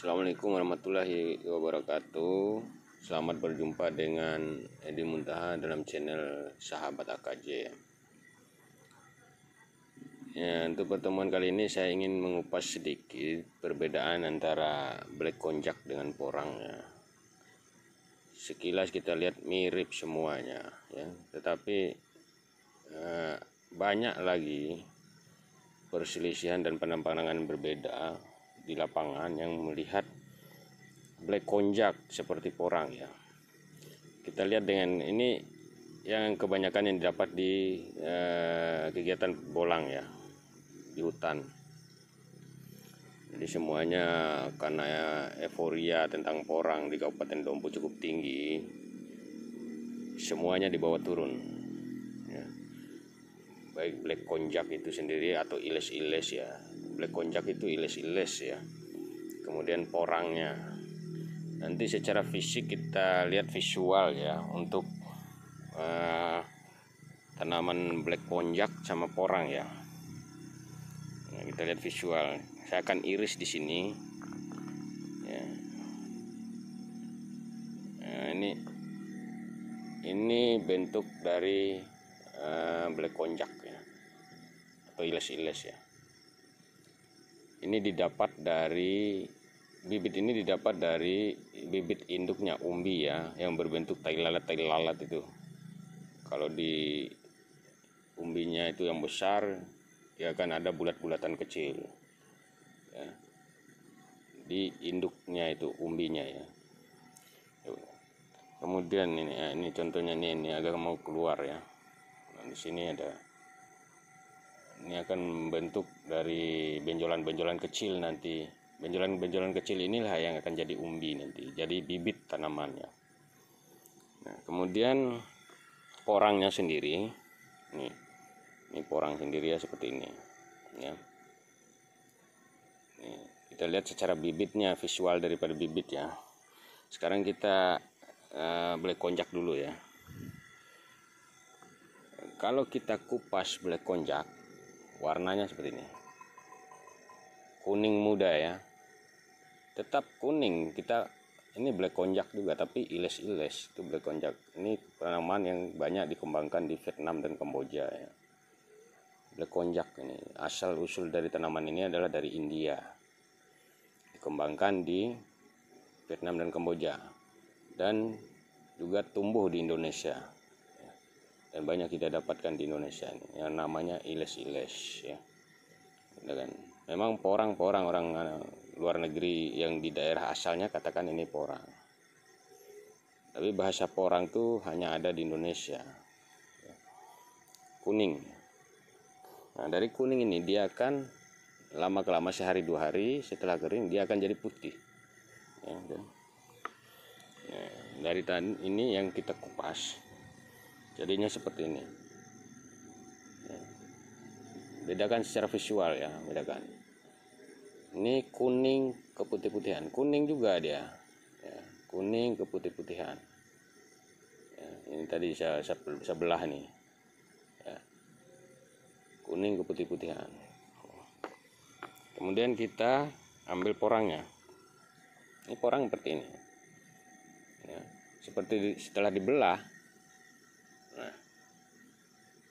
Assalamualaikum warahmatullahi wabarakatuh. Selamat berjumpa dengan Edi Muntaha dalam channel Sahabat AKJ. Ya, untuk pertemuan kali ini saya ingin mengupas sedikit perbedaan antara black konjak dengan porang ya. Sekilas kita lihat mirip semuanya ya, tetapi banyak lagi perselisihan dan pandangan berbeda di lapangan yang melihat black konjak seperti porang ya. Kita lihat dengan ini yang kebanyakan yang didapat di kegiatan bolang ya, di hutan. Jadi semuanya karena euforia tentang porang di Kabupaten Dompu cukup tinggi, semuanya dibawa turun ya. Baik black konjak itu sendiri atau iles-iles ya. Black konjak itu iles-iles ya. Kemudian porangnya. Nanti secara fisik kita lihat visual ya untuk tanaman black konjak sama porang ya. Nah, kita lihat visual. Saya akan iris di sini. Ya. Nah, ini bentuk dari black konjak ya, atau iles-iles ya. Ini didapat dari bibit bibit induknya umbi ya, yang berbentuk tai lalat itu. Kalau di umbinya itu yang besar ya kan ada bulat-bulatan kecil ya. Di induknya itu umbinya ya. Kemudian ini contohnya ini agak mau keluar ya. Nah, di sini ada, ini akan membentuk dari benjolan-benjolan kecil nanti. Benjolan-benjolan kecil inilah yang akan jadi umbi nanti, jadi bibit tanamannya. Nah, kemudian porangnya sendiri, ini porang sendiri ya, seperti ini ya. Kita lihat secara bibitnya, visual daripada bibit ya. Sekarang kita black konjak dulu ya. Kalau kita kupas black konjak, warnanya seperti ini, kuning muda ya, tetap kuning. Ini black konjak juga, tapi iles-iles itu black konjak. Ini tanaman yang banyak dikembangkan di Vietnam dan Kamboja ya. Black konjak ini asal usul dari tanaman ini adalah dari India, dikembangkan di Vietnam dan Kamboja, dan juga tumbuh di Indonesia. Dan banyak kita dapatkan di Indonesia ini yang namanya iles-iles ya. Dan memang porang orang luar negeri yang di daerah asalnya katakan ini porang, tapi bahasa porang tuh hanya ada di Indonesia. Kuning. Nah, dari kuning ini dia akan lama-kelama, sehari dua hari setelah kering dia akan jadi putih ya. Dari ini yang kita kupas jadinya seperti ini ya. Bedakan secara visual ya, bedakan. Ini kuning keputih-putihan, kuning juga dia ya, kuning keputih-putihan ya. Ini tadi sebelah nih ya, kuning keputih-putihan. Kemudian kita ambil porangnya. Ini porang seperti ini ya. Seperti setelah dibelah. Nah,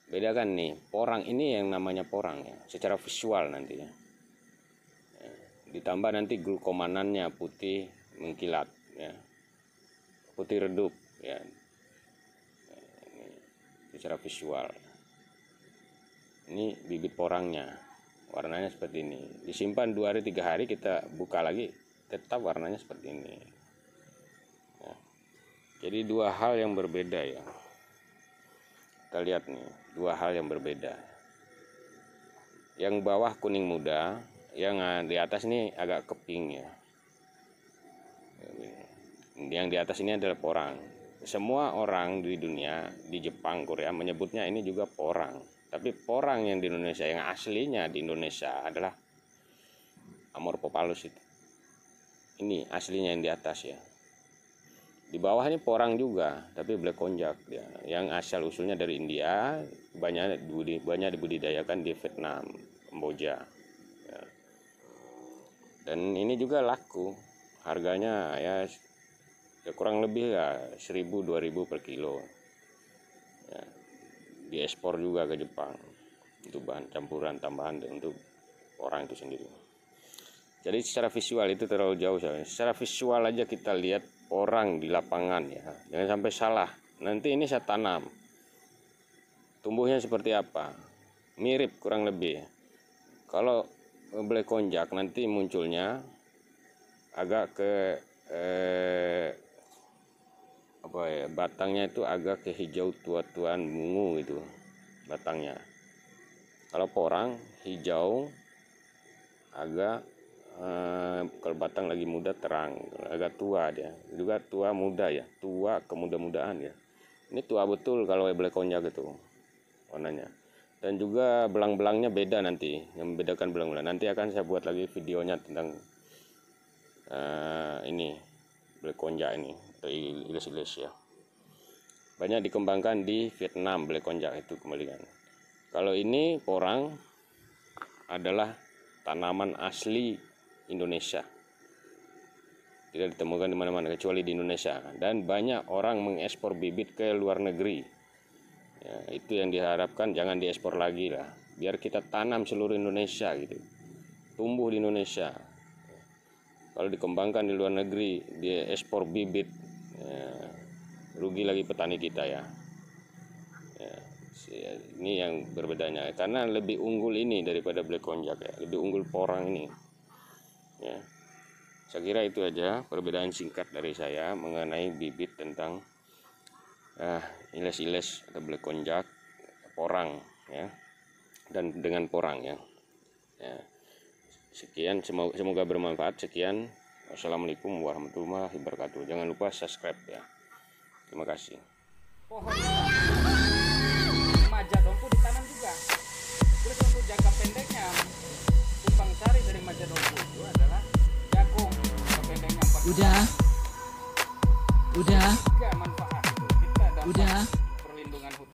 bedakan nih, porang ini yang namanya porang ya, secara visual nanti ya. Ditambah nanti glukomanannya putih mengkilat ya, putih redup ya. Ini secara visual. Ini bibit porangnya, warnanya seperti ini. Disimpan 2 hari 3 hari, kita buka lagi tetap warnanya seperti ini ya. Jadi dua hal yang berbeda ya. Kita lihat nih, dua hal yang berbeda. Yang bawah kuning muda, yang di atas ini agak keping ya. Yang di atas ini adalah porang. Semua orang di dunia, di Jepang, Korea menyebutnya ini juga porang. Tapi porang yang di Indonesia, yang aslinya di Indonesia adalah Amorphophallus itu. Ini aslinya yang di atas ya. Di bawah ini porang juga, tapi black konjak ya, yang asal usulnya dari India, banyak dibudidayakan di Vietnam, Kamboja ya. Dan ini juga laku harganya ya kurang lebih ya 1.000-2.000 per kilo ya. Diekspor juga ke Jepang untuk bahan campuran tambahan untuk porang itu sendiri. Jadi secara visual itu terlalu jauh. Secara visual aja kita lihat porang di lapangan ya, jangan sampai salah. Nanti ini saya tanam, tumbuhnya seperti apa, mirip kurang lebih. Kalau black konjak nanti munculnya agak ke batangnya itu agak ke hijau tua-tuaan bungu itu batangnya. Kalau porang hijau agak kalau batang lagi muda terang, agak tua dia, juga tua muda ya, tua kemuda-mudaan ya. Ini tua betul kalau black konjak itu warnanya. Dan juga belang-belangnya beda nanti, yang membedakan belang-belang. Nanti akan saya buat lagi videonya tentang ini black konjak ini, atau iles-iles ya. Banyak dikembangkan di Vietnam black konjak itu kembalikan. Kalau ini porang adalah tanaman asli Indonesia, tidak ditemukan di mana-mana kecuali di Indonesia, dan banyak orang mengekspor bibit ke luar negeri ya. Itu yang diharapkan, jangan diekspor lagi lah, biar kita tanam seluruh Indonesia gitu, tumbuh di Indonesia. Kalau dikembangkan di luar negeri, dia ekspor bibit ya, rugi lagi petani kita ya. Ini yang berbedanya, karena lebih unggul ini daripada black konjak ya, lebih unggul porang ini ya. Saya kira itu aja perbedaan singkat dari saya mengenai bibit tentang iles-iles atau black konjak porang ya, dan dengan porang ya. Sekian, semoga bermanfaat. Sekian, wassalamualaikum warahmatullahi wabarakatuh. Jangan lupa subscribe ya. Terima kasih. Pohon Majadompu ditanam juga. Terus untuk jangka pendeknya, tumpang sari dari Majadompu itu adalah jagung. Jangka pendeknya 4 Udah. Manfaat. Kita dapat Udah.